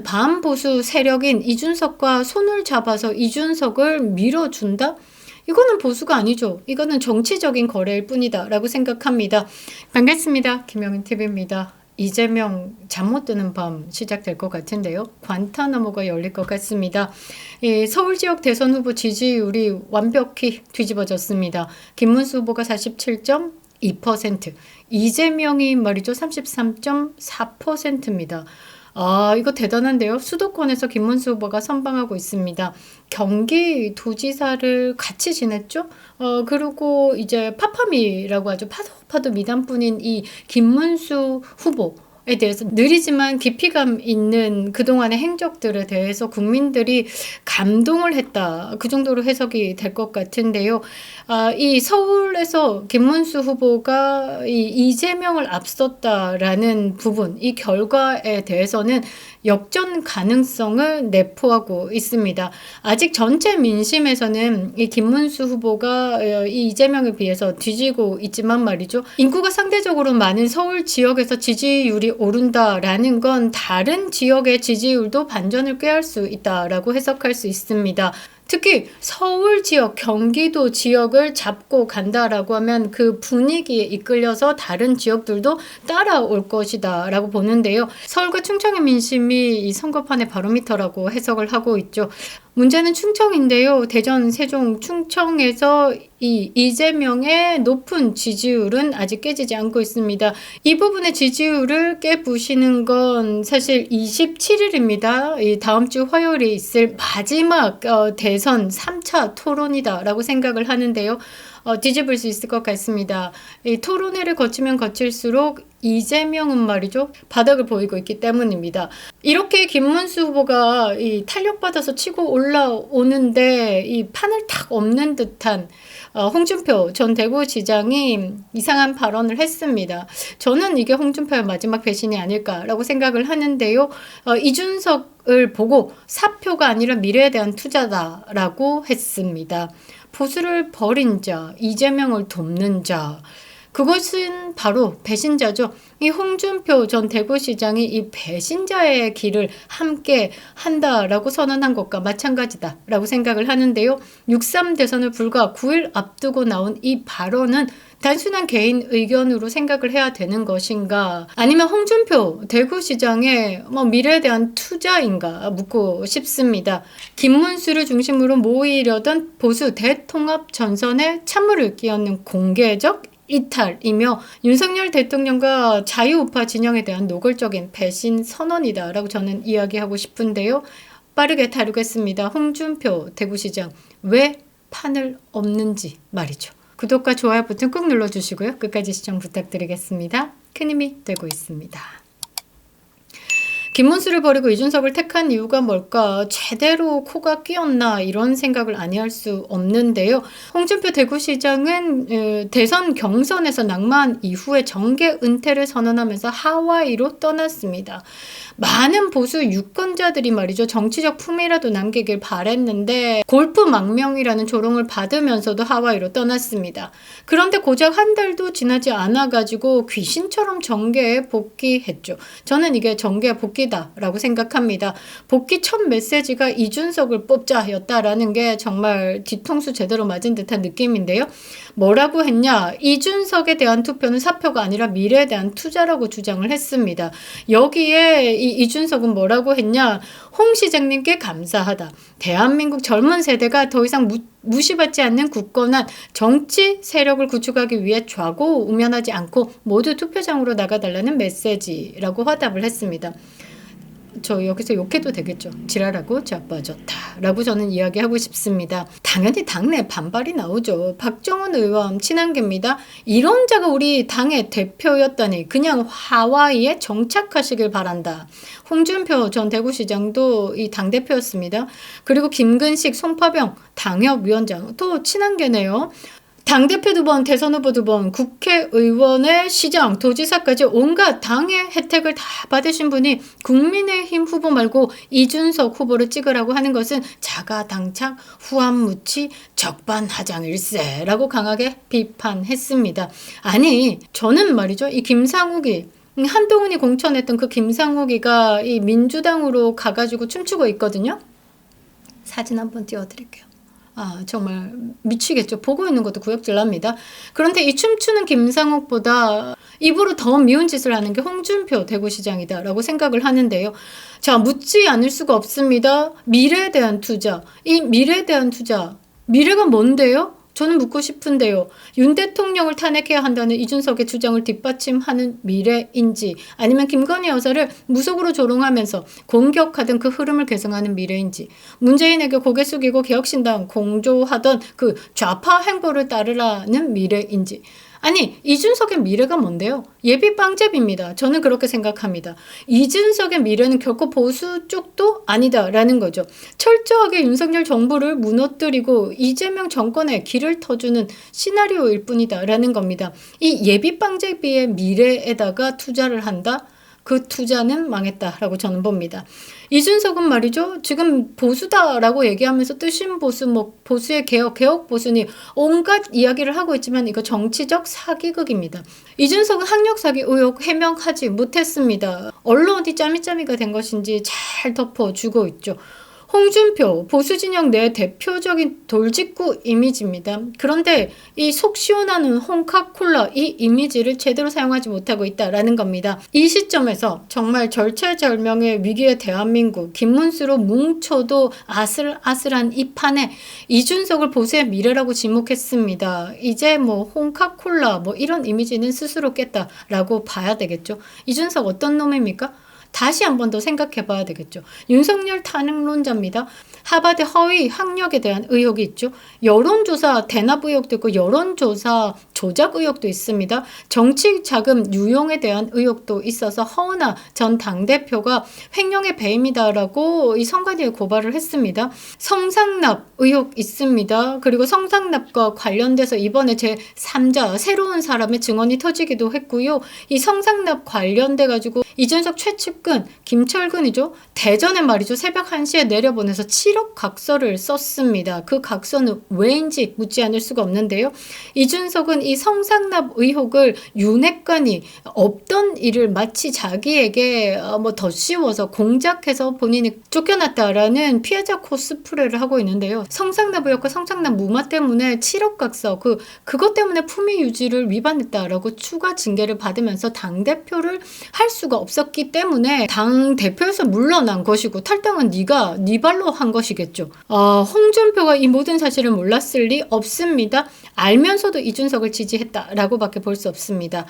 반보수 세력인 이준석과 손을 잡아서 이준석을 밀어준다? 이거는 보수가 아니죠. 이거는 정치적인 거래일 뿐이다 라고 생각합니다. 반갑습니다. 김영인TV입니다. 이재명 잠 못 드는 밤 시작될 것 같은데요. 관타나모가 열릴 것 같습니다. 서울 지역 대선 후보 지지율이 완벽히 뒤집어졌습니다. 김문수 후보가 47.2%, 이재명이 말이죠 33.4%입니다. 이거 대단한데요. 수도권에서 김문수 후보가 선방하고 있습니다. 경기도지사를 같이 지냈죠. 그리고 이제 파파미라고 하죠. 파도 미담뿐인 이 김문수 후보에 대해서 느리지만 깊이감 있는 그동안의 행적들에 대해서 국민들이 감동을 했다. 그 정도로 해석이 될 것 같은데요. 이 서울에서 김문수 후보가 이재명을 앞섰다라는 부분, 이 결과에 대해서는 역전 가능성을 내포하고 있습니다. 아직 전체 민심에서는 이 김문수 후보가 이 이재명에 비해서 뒤지고 있지만 말이죠. 인구가 상대적으로 많은 서울 지역에서 지지율이 오른다라는 건 다른 지역의 지지율도 반전을 꾀할 수 있다라고 해석할 수 있습니다. 특히 서울 지역, 경기도 지역을 잡고 간다라고 하면 그 분위기에 이끌려서 다른 지역들도 따라올 것이다 라고 보는데요. 서울과 충청의 민심이 이 선거판의 바로미터라고 해석을 하고 있죠. 문제는 충청인데요. 대전, 세종, 충청에서 이 이재명의 높은 지지율은 아직 깨지지 않고 있습니다. 이 부분의 지지율을 깨부시는 건 사실 27일입니다. 이 다음 주 화요일에 있을 마지막 대선 3차 토론이다 라고 생각을 하는데요. 뒤집을 수 있을 것 같습니다. 이 토론회를 거치면 거칠수록 이재명은 말이죠 바닥을 보이고 있기 때문입니다. 이렇게 김문수 후보가 이 탄력받아서 치고 올라오는데 이 판을 탁 엎는 듯한 홍준표 전 대구시장이 이상한 발언을 했습니다. 저는 이게 홍준표의 마지막 배신이 아닐까라고 생각을 하는데요. 이준석을 보고 사표가 아니라 미래에 대한 투자다라고 했습니다. 보수를 버린 자, 이재명을 돕는 자, 그것은 바로 배신자죠. 이 홍준표 전 대구시장이 이 배신자의 길을 함께 한다라고 선언한 것과 마찬가지다라고 생각을 하는데요. 6.3 대선을 불과 9일 앞두고 나온 이 발언은 단순한 개인 의견으로 생각을 해야 되는 것인가, 아니면 홍준표 대구시장의 미래에 대한 투자인가 묻고 싶습니다. 김문수를 중심으로 모이려던 보수 대통합 전선에 찬물을 끼얹는 공개적 이탈이며 윤석열 대통령과 자유우파 진영에 대한 노골적인 배신 선언이다라고 저는 이야기하고 싶은데요. 빠르게 다루겠습니다. 홍준표 대구시장 왜 판을 엎는지 말이죠. 구독과 좋아요 버튼 꾹 눌러주시고요. 끝까지 시청 부탁드리겠습니다. 큰 힘이 되고 있습니다. 김문수를 버리고 이준석을 택한 이유가 뭘까? 제대로 코가 끼었나 이런 생각을 아니할 수 없는데요. 홍준표 대구시장은 대선 경선에서 낙마한 이후에 정계 은퇴를 선언하면서 하와이로 떠났습니다. 많은 보수 유권자들이 말이죠 정치적 품이라도 남기길 바랬는데 골프 망명이라는 조롱을 받으면서도 하와이로 떠났습니다. 그런데 고작 한 달도 지나지 않아 가지고 귀신처럼 정계에 복귀했죠. 저는 이게 정계 복귀다라고 생각합니다. 복귀 첫 메시지가 이준석을 뽑자였다라는 게 정말 뒤통수 제대로 맞은 듯한 느낌인데요. 뭐라고 했냐? 이준석에 대한 투표는 사표가 아니라 미래에 대한 투자라고 주장을 했습니다. 여기에 이준석은 뭐라고 했냐? 홍 시장님께 감사하다. 대한민국 젊은 세대가 더 이상 무시받지 않는 굳건한 정치 세력을 구축하기 위해 좌고우면하지 않고 모두 투표장으로 나가달라는 메시지라고 화답을 했습니다. 저 여기서 욕해도 되겠죠. 지랄하고 자빠졌다 라고 저는 이야기하고 싶습니다. 당연히 당내 반발이 나오죠. 박정훈 의원 친한계입니다. 이런 자가 우리 당의 대표였다니 그냥 하와이에 정착하시길 바란다. 홍준표 전 대구시장도 이 당대표였습니다. 그리고 김근식, 송파병 당협위원장 또 친한계네요. 당대표 2번, 대선 후보 2번, 국회의원의 시장, 도지사까지 온갖 당의 혜택을 다 받으신 분이 국민의힘 후보 말고 이준석 후보를 찍으라고 하는 것은 자가당착, 후한무치, 적반하장일세라고 강하게 비판했습니다. 아니 저는 말이죠 이 김상욱이 한동훈이 공천했던 그 김상욱이가 이 민주당으로 가가지고 춤추고 있거든요. 사진 한번 띄워드릴게요. 아, 정말 미치겠죠. 보고 있는 것도 구역질 납니다. 그런데 이 춤추는 김상욱보다 입으로 더 미운 짓을 하는 게 홍준표 대구시장이다 라고 생각을 하는데요. 자, 묻지 않을 수가 없습니다. 미래에 대한 투자. 이 미래에 대한 투자. 미래가 뭔데요? 저는 묻고 싶은데요. 윤 대통령을 탄핵해야 한다는 이준석의 주장을 뒷받침하는 미래인지, 아니면 김건희 여사를 무속으로 조롱하면서 공격하던 그 흐름을 개성하는 미래인지, 문재인에게 고개 숙이고 개혁신당 공조하던 그 좌파 행보를 따르라는 미래인지. 아니, 이준석의 미래가 뭔데요? 예비 빵잽입니다. 저는 그렇게 생각합니다. 이준석의 미래는 결코 보수 쪽도 아니다라는 거죠. 철저하게 윤석열 정부를 무너뜨리고 이재명 정권에 길을 터주는 시나리오일 뿐이다라는 겁니다. 이 예비 빵잽의 미래에다가 투자를 한다? 그 투자는 망했다라고 저는 봅니다. 이준석은 말이죠. 지금 보수다라고 얘기하면서 뜨신 보수, 뭐 보수의 개혁, 개혁 보수니 온갖 이야기를 하고 있지만 이거 정치적 사기극입니다. 이준석은 학력 사기 의혹 해명하지 못했습니다. 언론이 짜미짜미가 된 것인지 잘 덮어주고 있죠. 홍준표, 보수진영 내 대표적인 돌직구 이미지입니다. 그런데 이 속 시원하는 홍카콜라 이 이미지를 제대로 사용하지 못하고 있다라는 겁니다. 이 시점에서 정말 절체절명의 위기의 대한민국, 김문수로 뭉쳐도 아슬아슬한 이 판에 이준석을 보수의 미래라고 지목했습니다. 이제 뭐 홍카콜라 뭐 이런 이미지는 스스로 깼다라고 봐야 되겠죠. 이준석 어떤 놈입니까? 다시 한 번 더 생각해 봐야 되겠죠. 윤석열 탄핵론자입니다. 하버드 허위 학력에 대한 의혹이 있죠. 여론조사 대납 의혹도 있고 여론조사 조작 의혹도 있습니다. 정치 자금 유용에 대한 의혹도 있어서 허은하 전 당대표가 횡령의 배임이다라고 이 선관위에 고발을 했습니다. 성상납 의혹 있습니다. 그리고 성상납과 관련돼서 이번에 제3자 새로운 사람의 증언이 터지기도 했고요. 이 성상납 관련돼 가지고 이준석 최측근 김철근이죠. 대전에 말이죠. 새벽 1시에 내려보내서 7억 각서를 썼습니다. 그 각서는 왜인지 묻지 않을 수가 없는데요. 이준석은 이 성상납 의혹을 윤핵관이 없던 일을 마치 자기에게 뭐 덧씌워서 공작해서 본인이 쫓겨났다라는 피해자 코스프레를 하고 있는데요. 성상납 의혹과 성상납 무마 때문에 7억 각서 그것 때문에 품위 유지를 위반했다라고 추가 징계를 받으면서 당대표를 할 수가 없었기 때문에 당대표에서 물러난 것이고 탈당은 네 발로 한 것이겠죠. 홍준표가 이 모든 사실을 몰랐을 리 없습니다. 알면서도 이준석을 지지했다라고 밖에 볼 수 없습니다.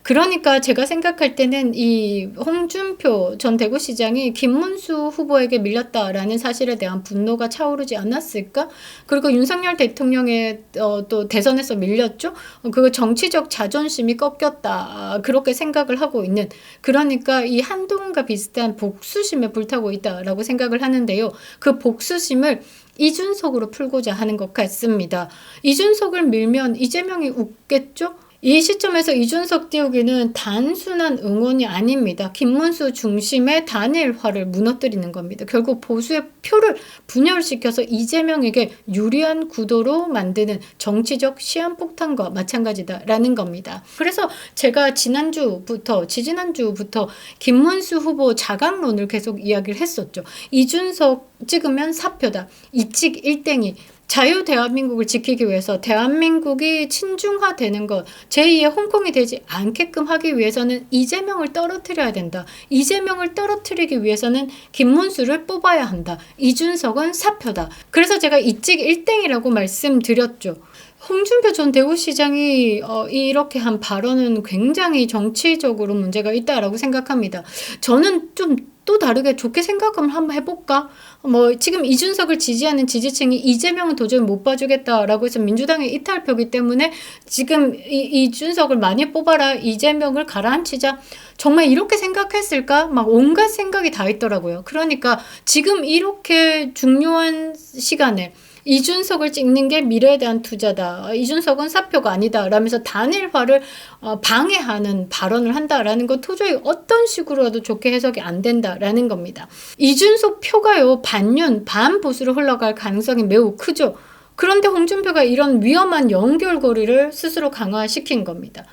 그러니까 제가 생각할 때는 이 홍준표 전 대구시장이 김문수 후보에게 밀렸다라는 사실에 대한 분노가 차오르지 않았을까? 그리고 윤석열 대통령의 또 대선에서 밀렸죠? 그 정치적 자존심이 꺾였다. 그렇게 생각을 하고 있는, 그러니까 이 한동훈과 비슷한 복수심에 불타고 있다라고 생각을 하는데요. 그 복수심을 이준석으로 풀고자 하는 것 같습니다. 이준석을 밀면 이재명이 웃겠죠? 이 시점에서 이준석 띄우기는 단순한 응원이 아닙니다. 김문수 중심의 단일화를 무너뜨리는 겁니다. 결국 보수의 표를 분열시켜서 이재명에게 유리한 구도로 만드는 정치적 시한폭탄과 마찬가지다라는 겁니다. 그래서 제가 지지난주부터 김문수 후보 자강론을 계속 이야기를 했었죠. 이준석 찍으면 사표다. 이찍 1땡이. 자유 대한민국을 지키기 위해서 대한민국이 친중화되는 것, 제2의 홍콩이 되지 않게끔 하기 위해서는 이재명을 떨어뜨려야 된다. 이재명을 떨어뜨리기 위해서는 김문수를 뽑아야 한다. 이준석은 사표다. 그래서 제가 이찍 1땡이라고 말씀드렸죠. 홍준표 전 대구시장이 이렇게 한 발언은 굉장히 정치적으로 문제가 있다라고 생각합니다. 저는 좀 또 다르게 좋게 생각을 한번 해볼까? 뭐 지금 이준석을 지지하는 지지층이 이재명은 도저히 못 봐주겠다라고 해서 민주당의 이탈표기 때문에 지금 이준석을 많이 뽑아라, 이재명을 가라앉히자, 정말 이렇게 생각했을까? 막 온갖 생각이 다 있더라고요. 그러니까 지금 이렇게 중요한 시간에 이준석을 찍는 게 미래에 대한 투자다. 이준석은 사표가 아니다. 라면서 단일화를 방해하는 발언을 한다라는 건 도저히 어떤 식으로라도 좋게 해석이 안 된다라는 겁니다. 이준석 표가요, 반윤, 반보수로 흘러갈 가능성이 매우 크죠. 그런데 홍준표가 이런 위험한 연결고리를 스스로 강화시킨 겁니다.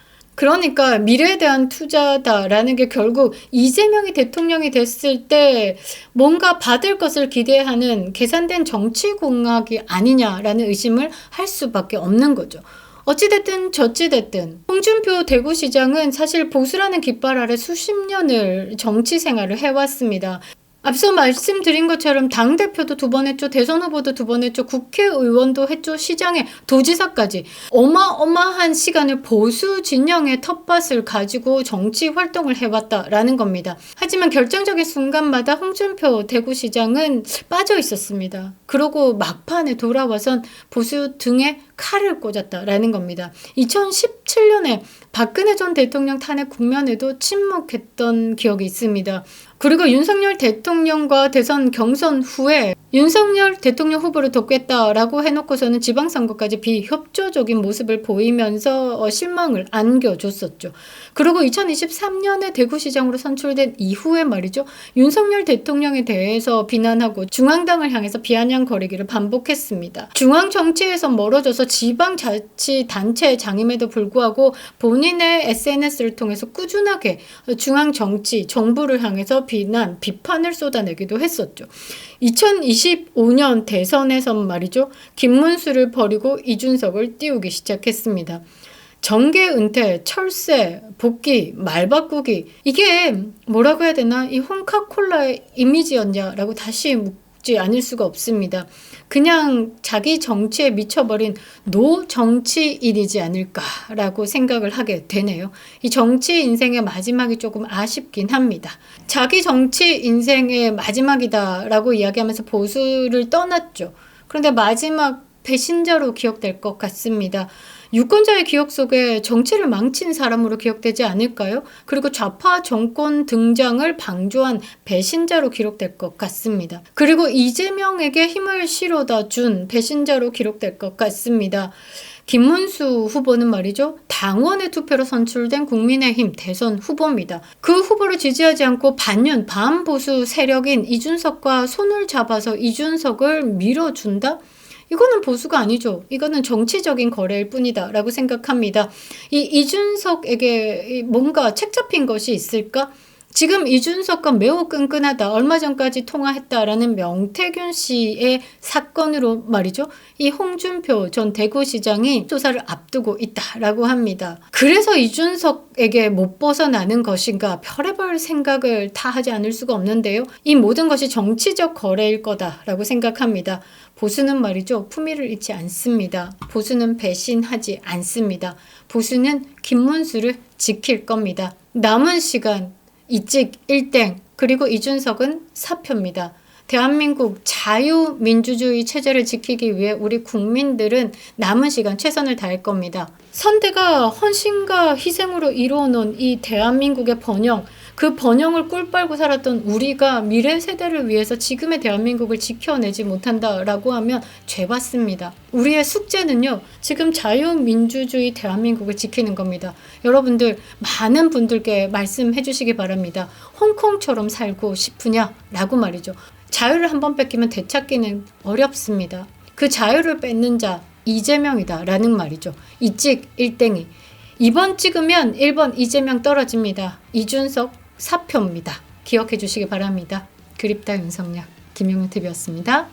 그러니까 미래에 대한 투자다라는 게 결국 이재명이 대통령이 됐을 때 뭔가 받을 것을 기대하는 계산된 정치 공학이 아니냐라는 의심을 할 수밖에 없는 거죠. 어찌됐든 저찌됐든 홍준표 대구시장은 사실 보수라는 깃발 아래 수십 년을 정치 생활을 해왔습니다. 앞서 말씀드린 것처럼 당대표도 2번 했죠. 대선 후보도 2번 했죠. 국회의원도 했죠. 시장에 도지사까지 어마어마한 시간을 보수 진영의 텃밭을 가지고 정치 활동을 해왔다라는 겁니다. 하지만 결정적인 순간마다 홍준표 대구시장은 빠져 있었습니다. 그러고 막판에 돌아와선 보수 등에 칼을 꽂았다라는 겁니다. 2017년에 박근혜 전 대통령 탄핵 국면에도 침묵했던 기억이 있습니다. 그리고 윤석열 대통령과 대선 경선 후에 윤석열 대통령 후보를 돕겠다라고 해놓고서는 지방선거까지 비협조적인 모습을 보이면서 실망을 안겨줬었죠. 그리고 2023년에 대구시장으로 선출된 이후에 말이죠. 윤석열 대통령에 대해서 비난하고 중앙당을 향해서 비아냥거리기를 반복했습니다. 중앙 정치에서 멀어져서 지방자치단체 장임에도 불구하고 본인의 SNS를 통해서 꾸준하게 중앙 정치, 정부를 향해서 비판을 쏟아내기도 했었죠. 2025년 대선에선 말이죠. 김문수를 버리고 이준석을 띄우기 시작했습니다. 정계 은퇴, 철새, 복귀, 말 바꾸기, 이게 뭐라고 해야 되나? 이 홍카콜라의 이미지였냐라고 다시 묻지 않을 수가 없습니다. 그냥 자기 정치에 미쳐버린 노정치인이지 않을까라고 생각을 하게 되네요. 이 정치 인생의 마지막이 조금 아쉽긴 합니다. 자기 정치 인생의 마지막이다라고 이야기하면서 보수를 떠났죠. 그런데 마지막 배신자로 기억될 것 같습니다. 유권자의 기억 속에 정치를 망친 사람으로 기억되지 않을까요? 그리고 좌파 정권 등장을 방조한 배신자로 기록될 것 같습니다. 그리고 이재명에게 힘을 실어다 준 배신자로 기록될 것 같습니다. 김문수 후보는 말이죠. 당원의 투표로 선출된 국민의힘 대선 후보입니다. 그 후보를 지지하지 않고 반보수 세력인 이준석과 손을 잡아서 이준석을 밀어준다? 이거는 보수가 아니죠. 이거는 정치적인 거래일 뿐이다 라고 생각합니다. 이 이준석에게 뭔가 책 잡힌 것이 있을까? 지금 이준석과 매우 끈끈하다. 얼마 전까지 통화했다라는 명태균 씨의 사건으로 말이죠. 이 홍준표 전 대구시장이 조사를 앞두고 있다라고 합니다. 그래서 이준석에게 못 벗어나는 것인가 별의별 생각을 다 하지 않을 수가 없는데요. 이 모든 것이 정치적 거래일 거다라고 생각합니다. 보수는 말이죠. 품위를 잃지 않습니다. 보수는 배신하지 않습니다. 보수는 김문수를 지킬 겁니다. 남은 시간 이직 1땡 그리고 이준석은 사표입니다. 대한민국 자유민주주의 체제를 지키기 위해 우리 국민들은 남은 시간 최선을 다할 겁니다. 선대가 헌신과 희생으로 이루어놓은 이 대한민국의 번영, 그 번영을 꿀빨고 살았던 우리가 미래 세대를 위해서 지금의 대한민국을 지켜내지 못한다라고 하면 죄받습니다. 우리의 숙제는요. 지금 자유민주주의 대한민국을 지키는 겁니다. 여러분들 많은 분들께 말씀해 주시기 바랍니다. 홍콩처럼 살고 싶으냐라고 말이죠. 자유를 한번 뺏기면 되찾기는 어렵습니다. 그 자유를 뺏는 자 이재명이다 라는 말이죠. 이찍 1땡이. 2번 찍으면 1번 이재명 떨어집니다. 이준석 사표입니다. 기억해 주시기 바랍니다. 그립다 윤석열 김용윤 TV였습니다.